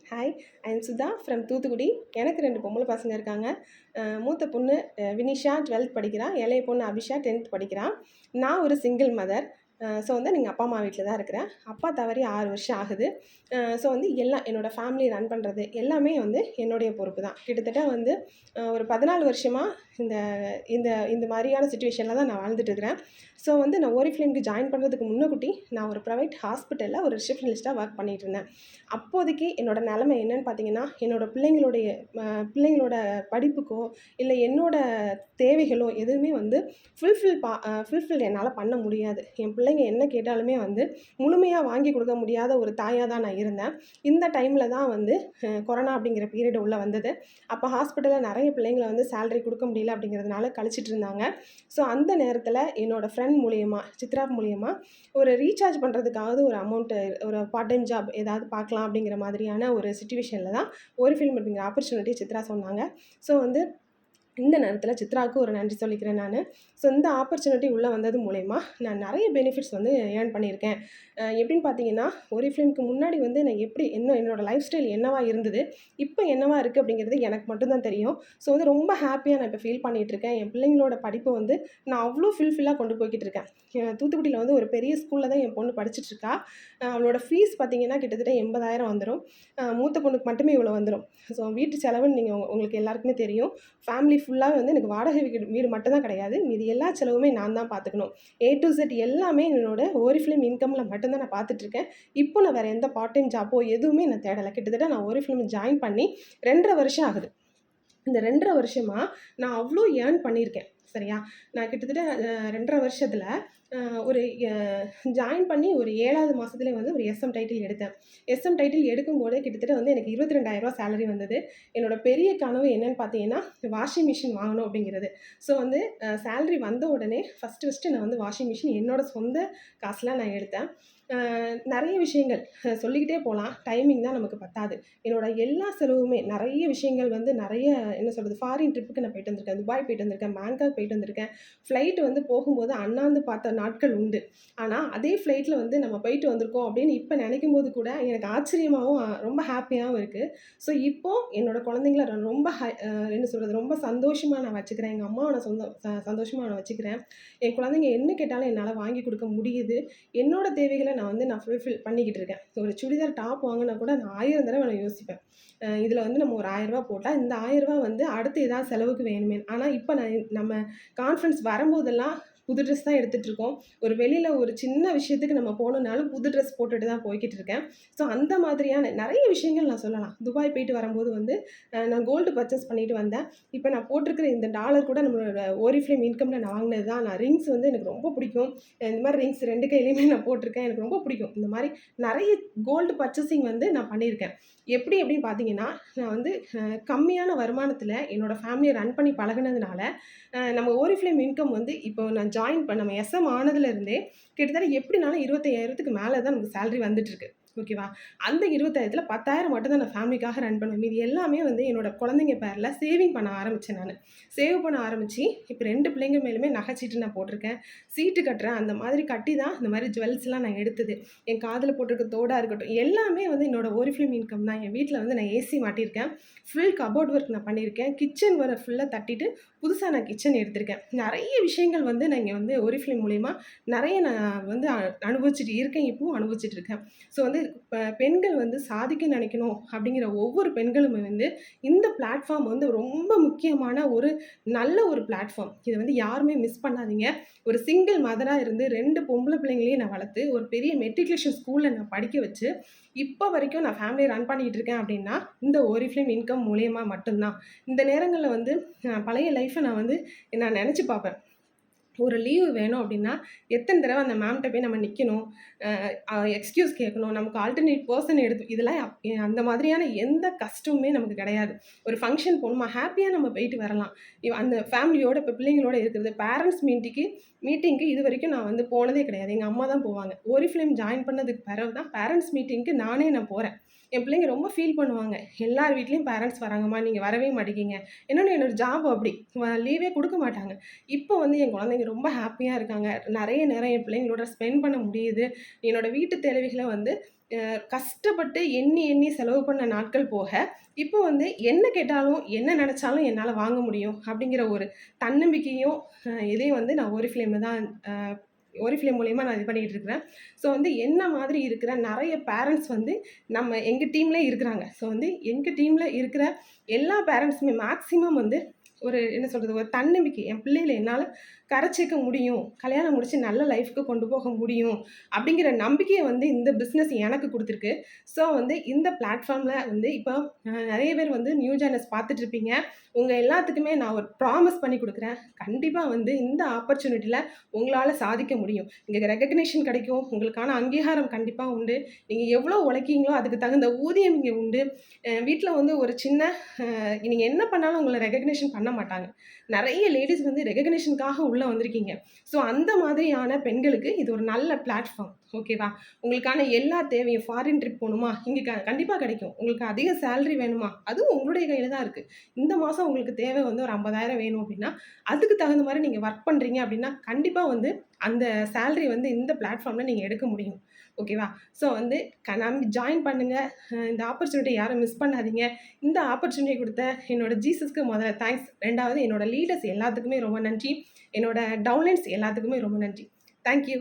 Hi, I am Sudha from Thoothukudi. எனக்கு 2 பொம்பள பசங்க இருக்காங்க. மூத்த பொண்ணு வினிஷா 12th படிக்கிறா. இளைய பொண்ணு அபிஷா 10th படிக்கிறா. நான் ஒரு சிங்கிள் மதர். ஸோ வந்து எங்க அப்பா, அம்மா வீட்ல தான் இருக்கிறேன். அப்பா தவறி 6 வருஷம் ஆகுது. ஸோ வந்து எல்லாம் என்னோட ஃபேமிலி ரன் பண்ணுறது எல்லாமே வந்து என்னுடைய பொறுப்பு தான். கிட்டத்தட்ட வந்து ஒரு 14 வருஷமா இந்த இந்த இந்த மாதிரியான சிச்சுவேஷனில் தான் நான் வாழ்ந்துட்டு இருக்கிறேன். ஸோ வந்து நான் ஓரிஃப்ளேம்க்கு ஜாயின் பண்ணுறதுக்கு முன்னக்கூட்டி நான் ஒரு ப்ரைவேட் ஹாஸ்பிட்டலில் ஒரு ரிசப்ஷனிஸ்ட்டாக ஒர்க் பண்ணிகிட்டு இருந்தேன். அப்போதைக்கு என்னோட நிலைமை என்னன்னு பார்த்தீங்கன்னா, என்னோட பிள்ளைங்களோட படிப்புக்கோ, இல்லை என்னோட தேவைகளோ எதுவுமே வந்து ஃபுல்ஃபில் என்னால் பண்ண முடியாது. என் பிள்ளைங்க என்ன கேட்டாலுமே வந்து முழுமையா வாங்கி கொடுக்க முடியாத ஒரு தாயா தான் நான் இருந்தேன். இந்த டைமில் தான் வந்து கொரோனா அப்படிங்கிற பீரியட் உள்ள வந்தது. அப்போ ஹாஸ்பிட்டலில் நிறைய பிள்ளைங்கள வந்து சேலரி கொடுக்க முடியல அப்படிங்கிறதுனால கழிச்சிட்டு இருந்தாங்க. ஸோ அந்த நேரத்தில் என்னோட ஃப்ரெண்ட் மூலியமா, சித்ரா மூலியமா ஒரு ரீசார்ஜ் பண்ணுறதுக்காவது ஒரு அமௌண்ட்டு, ஒரு பார்ட் டைம் ஜாப் ஏதாவது பார்க்கலாம் அப்படிங்கிற மாதிரியான ஒரு சிச்சுவேஷனில் தான் ஓரிஃப்ளேம் அப்படிங்கிற ஆப்பர்ச்சுனிட்டி சித்ரா சொன்னாங்க. ஸோ வந்து இந்த நேரத்தில் சித்ராவுக்கு ஒரு நன்றி சொல்லிக்கிறேன் நான். ஸோ இந்த ஆப்பர்ச்சுனிட்டி உள்ளே வந்தது மூலயமா நான் நிறைய பெனிஃபிட்ஸ் வந்து ஏர்ன் பண்ணியிருக்கேன். எப்படின்னு பார்த்தீங்கன்னா, ஓரிஃப்ளேம்க்கு முன்னாடி வந்து நான் என்னோட லைஃப் ஸ்டைல் என்னவா இருந்தது, இப்போ என்னவா இருக்குது அப்படிங்கிறது எனக்கு மட்டும்தான் தெரியும். ஸோ வந்து ரொம்ப ஹாப்பியாக நான் இப்போ ஃபீல் பண்ணிகிட்ருக்கேன். என் பிள்ளைங்களோட படிப்பை வந்து நான் அவ்வளோ ஃபுல்ஃபில்லாக கொண்டு போய்கிட்டு இருக்கேன். தூத்துக்குடியில் வந்து ஒரு பெரிய ஸ்கூலில் தான் என் பொண்ணு படிச்சிட்ருக்கா. அவளோட ஃபீஸ் பார்த்தீங்கன்னா கிட்டத்தட்ட 80,000 வந்துடும். மூத்த பொண்ணுக்கு மட்டுமே இவ்வளோ வந்துடும். ஸோ வீட்டு செலவுன்னு உங்களுக்கு எல்லாருக்குமே தெரியும். ஃபேமிலி ஃபுல்லாகவே வந்து எனக்கு வாடகை வீடு மட்டும் தான் கிடையாது. மீதி எல்லா செலவுமே நான் தான் பார்த்துக்கணும். A to Z எல்லாமே என்னோட ஓரிஃப்ளேம் இன்கமில் மட்டும்தான் நான் பார்த்துட்ருக்கேன். இப்போ நான் வேறு எந்த பார்ட் டைம் ஜாப்போ எதுவுமே நான் தேடலை. கிட்டத்தட்ட நான் ஓரிஃப்ளேம் ஜாயின் பண்ணி 2.5 வருஷம் ஆகுது. இந்த 2.5 வருஷமா நான் அவ்வளோ ஏர்ன் பண்ணியிருக்கேன். சரியா? நான் கிட்டத்தட்ட 2.5 வருஷத்தில் ஒரு ஜாயின் பண்ணி ஒரு 7வது மாதத்துலேயே வந்து ஒரு SM டைட்டில் எடுத்தேன். SM டைட்டில் எடுக்கும்போதே கிட்டத்தட்ட வந்து எனக்கு 22,000 சேலரி வந்தது. என்னோட பெரிய கனவு என்னன்னு பார்த்தீங்கன்னா, வாஷிங் மிஷின் வாங்கணும் அப்படிங்கிறது. ஸோ வந்து சேலரி வந்த உடனே ஃபஸ்ட்டு நான் வந்து வாஷிங் மிஷின் என்னோட சொந்த காசில் நான் எடுத்தேன். நிறைய விஷயங்கள் சொல்லிக்கிட்டே போகலாம். டைமிங் தான் நமக்கு பத்தாது. என்னோட எல்லா செலவுமே நிறைய விஷயங்கள் வந்து நிறைய என்ன சொல்கிறது, ஃபாரின் ட்ரிப்புக்கு நான் போயிட்டு வந்திருக்கேன். துபாய் போயிட்டு வந்திருக்கேன், பேங்காக் போயிட்டு வந்திருக்கேன். ஃப்ளைட் வந்து போகும்போது அண்ணாந்து பார்த்த நாட்கள் உண்டு. ஆனால் அதே ஃப்ளைட்டில் வந்து நம்ம போயிட்டு வந்திருக்கோம் அப்படின்னு இப்போ நினைக்கும்போது கூட எனக்கு ஆச்சரியமாகவும் ரொம்ப ஹாப்பியாகவும் இருக்குது. ஸோ இப்போது என்னோட குழந்தைங்கள நான் ரொம்ப என்ன சொல்கிறது, ரொம்ப சந்தோஷமாக நான் வச்சுக்கிறேன். எங்கள் அம்மாவை நான் சந்தோஷமாக நான் வச்சுக்கிறேன். என் குழந்தைங்க என்ன கேட்டாலும் என்னால் வாங்கி கொடுக்க முடியுது. என்னோட தேவைகளை நான் ஃபுல்ஃபில் பண்ணிக்கிட்டு இருக்கேன். ஒரு சுடிதார் டாப் வாங்கினா கூட நான் 1000 தடவை நான் யோசிப்பேன். இதில் வந்து நம்ம ஒரு ரூ. 1000 போட்டால் இந்த ரூ. 1000 வந்து அடுத்து ஏதாவது செலவுக்கு வேணுமே. ஆனால் இப்போ நம்ம கான்ஃபரன்ஸ் வரும்போதெல்லாம் புது ட்ரெஸ் தான் எடுத்துகிட்ருக்கோம். ஒரு வெளியில் ஒரு சின்ன விஷயத்துக்கு நம்ம போகணுன்னாலும் புது ட்ரெஸ் போட்டுட்டு தான் போய்கிட்டு இருக்கேன். ஸோ அந்த மாதிரியான நிறைய விஷயங்கள் நான் சொல்லலாம். துபாய் போயிட்டு வரும்போது வந்து நான் கோல்டு பர்ச்சேஸ் பண்ணிட்டு வந்தேன். இப்போ நான் போட்டிருக்கிற இந்த டாலர் கூட நம்மளோட ஓரிஃப்ளேம் இன்கமில் நான் வாங்கினது தான். நான் ரிங்ஸ் வந்து எனக்கு ரொம்ப பிடிக்கும். இந்த மாதிரி ரிங்ஸ் 2 கையிலையுமே நான் போட்டிருக்கேன். எனக்கு ரொம்ப பிடிக்கும். இந்த மாதிரி நிறைய கோல்டு பர்ச்சேசிங் வந்து நான் பண்ணியிருக்கேன். அப்படின்னு பார்த்தீங்கன்னா, நான் வந்து கம்மியான வருமானத்தில் என்னோடய ஃபேமிலியை ரன் பண்ணி பழகுனதுனால நம்ம ஓரிஃப்ளேம் இன்கம் வந்து இப்போ நான் நம்ம SM ஆனதுலேருந்தே கிட்டத்தட்ட எப்படினாலும் 25,000க்கு மேலே தான் நமக்கு சேலரி வந்துட்டுருக்கு. ஓகேவா? அந்த 25,000த்தில் 10,000 மட்டும் தான் நான் ஃபேமிலிக்காக ரன் பண்ணுவேன். மீதி எல்லாமே வந்து என்னோட குழந்தைங்க பேரில் சேவிங் பண்ண ஆரம்பித்தேன் நான். சேவ் பண்ண ஆரம்பித்து இப்போ 2 பிள்ளைங்க மேலுமே நகைச்சீட்டு நான் போட்டிருக்கேன். சீட்டு கட்டுறேன். அந்த மாதிரி கட்டி தான் இந்த மாதிரி ஜுவல்ஸ்லாம் நான் எடுத்தது. என் காதில் போட்டிருக்க தோடாக இருக்கட்டும், எல்லாமே வந்து என்னோட ஓரிஃப்ளேம் இன்கம் தான். என் வீட்டில் வந்து நான் AC மாட்டியிருக்கேன். ஃபுல் கபோர்ட் ஒர்க் நான் பண்ணியிருக்கேன். கிச்சன் வர ஃபுல்லாக தட்டிட்டு புதுசாக நான் கிச்சன் எடுத்திருக்கேன். நிறைய விஷயங்கள் வந்து நான் இங்கே வந்து ஓரிஃப்ளேம் மூலிமா நிறைய நான் வந்து அனுபவிச்சுட்டு இருக்கேன். இப்பவும் அனுபவிச்சுட்டு இருக்கேன். ஸோ வந்து பெண்கள் வந்து சாதிக்க நினைக்கணும் அப்படிங்கிற ஒவ்வொரு பெண்களுமே வந்து இந்த பிளாட்ஃபார்ம் வந்து ரொம்ப முக்கியமான ஒரு நல்ல ஒரு பிளாட்ஃபார்ம். இதை வந்து யாருமே மிஸ் பண்ணாதீங்க. ஒரு சிங்கிள் மதராக இருந்து 2 பொம்பளை பிள்ளைங்களையும் நான் வளர்த்து ஒரு பெரிய மெட்ரிகுலேஷன் ஸ்கூலில் நான் படிக்க வச்சு இப்போ வரைக்கும் நான் ஃபேமிலியை ரன் பண்ணிகிட்டு இருக்கேன் அப்படின்னா இந்த ஓரிஃப்ளேம் இன்கம் மூலயமா மட்டும்தான். இந்த நேரங்களில் வந்து பழைய லைஃப்பை நான் நினச்சி பார்ப்பேன். ஒரு லீவு வேணும் அப்படின்னா எத்தனை தடவை அந்த மேம்கிட்ட போய் நம்ம நிற்கணும், எக்ஸ்கியூஸ் கேட்கணும், நமக்கு ஆல்டர்னேட் பர்சன் இதெல்லாம் அந்த மாதிரியான எந்த கஷ்டமுமே நமக்கு கிடையாது. ஒரு ஃபங்க்ஷன் போகணுமா, ஹாப்பியாக நம்ம போயிட்டு வரலாம். அந்த ஃபேமிலியோட இப்போ பிள்ளைங்களோட இருக்கிறது. பேரண்ட்ஸ் மீட்டிங்க்கு இது வரைக்கும் நான் வந்து போனதே கிடையாது. எங்கள் அம்மா தான் போவாங்க. ஓரிஃப்ளேம் ஜாயின் பண்ணதுக்கு பிறகு தான் பேரண்ட்ஸ் மீட்டிங்க்கு நான் போகிறேன். என் பிள்ளைங்க ரொம்ப ஃபீல் பண்ணுவாங்க. எல்லார் வீட்லேயும் பேரண்ட்ஸ் வராங்கம்மா, நீங்கள் வரவே மாட்டேங்கிங்க. என்னோட ஜாப் அப்படி லீவே கொடுக்க மாட்டாங்க. இப்போ வந்து என் குழந்தைங்க ரொம்ப ஹாப்பியாக இருக்காங்க. நிறைய நேரம் என் பிள்ளைங்களோட ஸ்பெண்ட் பண்ண முடியுது. என்னோடய வீட்டு தேவைகளை வந்து கஷ்டப்பட்டு எண்ணி எண்ணி செலவு பண்ண நாட்கள் போக, இப்போ வந்து என்ன கேட்டாலும், என்ன நெனச்சாலும் என்னால வாங்க முடியும் அப்படிங்கிற ஒரு தன்னம்பிக்கையும், இதையும் வந்து நான் Oriflameல தான் Oriflame மூலியமா நான் இது பண்ணிக்கிட்டு இருக்கிறேன். ஸோ வந்து என்ன மாதிரி இருக்கிற நெறைய பேரண்ட்ஸ் வந்து எங்க டீம்லயே இருக்கிறாங்க. ஸோ வந்து எங்க டீம்ல இருக்கிற எல்லா பேரண்ட்ஸுமே மேக்ஸிமம் வந்து ஒரு என்ன சொல்றது? ஒரு தன்னம்பிக்கை. என் பிள்ளைகள என்னால கரை சேர்க்க முடியும். கல்யாணம் முடிச்சு நல்ல லைஃப்க்கு கொண்டு போக முடியும். அப்படிங்கிற நம்பிக்கைய வந்து இந்த பிசினஸ் எனக்கு குடுத்துருக்கு. ஸோ வந்து இந்த பிளாட்ஃபார்ம்ல வந்து இப்போ நெறைய பேர் வந்து நியூ ஜேர்னர்ஸ் பார்த்துட்டு இருப்பீங்க. உங்க எல்லாத்துக்குமே நான் ஒரு ப்ராமிஸ் பண்ணி குடுக்குறேன். கண்டிப்பா வந்து இந்த ஆப்பர்ச்சுனிட்டில உங்களால சாதிக்க முடியும். இங்க ரெகக்னிஷன் கிடைக்கும். உங்களுக்கான அங்கீகாரம் கண்டிப்பா உண்டு. நீங்க எவ்வளோ உழைக்கிறீங்களோ அதுக்கு தகுந்த ஊதியம் இங்க உண்டு. வீட்ல வந்து ஒரு சின்ன நீங்க என்ன பண்ணாலும் உங்கள ரெகக்னிஷன் பண்ண மாட்டாங்க. நெறைய லேடீஸ் வந்து ரெகக்னிஷனுக்காக உள்ள வந்திருக்கீங்க. ஸோ அந்த மாதிரியான பெண்களுக்கு இது ஒரு நல்ல பிளாட்ஃபார்ம். ஓகேவா? உங்களுக்கான எல்லா தேவையும் ஃபாரின் ட்ரிப் போணுமா? இங்க கண்டிப்பா கிடைக்கும். உங்களுக்கு அதிக சேலரி வேணுமா? அதுவும் உங்களுடைய கையில தான் இருக்கு. இந்த மாசம் உங்களுக்கு தேவை வந்து ஒரு 50,000 வேணும் அப்படின்னா, அதுக்கு தகுந்த மாரி நீங்க வொர்க் பண்றீங்க அப்படின்னா, கண்டிப்பா வந்து அந்த சேலரி வந்து இந்த பிளாட்ஃபார்ம்ல நீங்க எடுக்க முடியும். ஓகேவா? ஸோ வந்து நம்பி ஜாயின் பண்ணுங்க. இந்த ஆப்பர்ச்சுனிட்டிய யாரும் மிஸ் பண்ணாதீங்க. இந்த ஆப்பர்ச்சுனிட்டி குடுத்த என்னோட ஜீசஸ்க்கு முதல்ல தேங்க்ஸ். 2வது என்னோட லீடர்ஸ் எல்லாத்துக்குமே ரொம்ப நன்றி. என்னோட டவுன்லைன்ஸ் எல்லாத்துக்குமே ரொம்ப நன்றி. Thank you.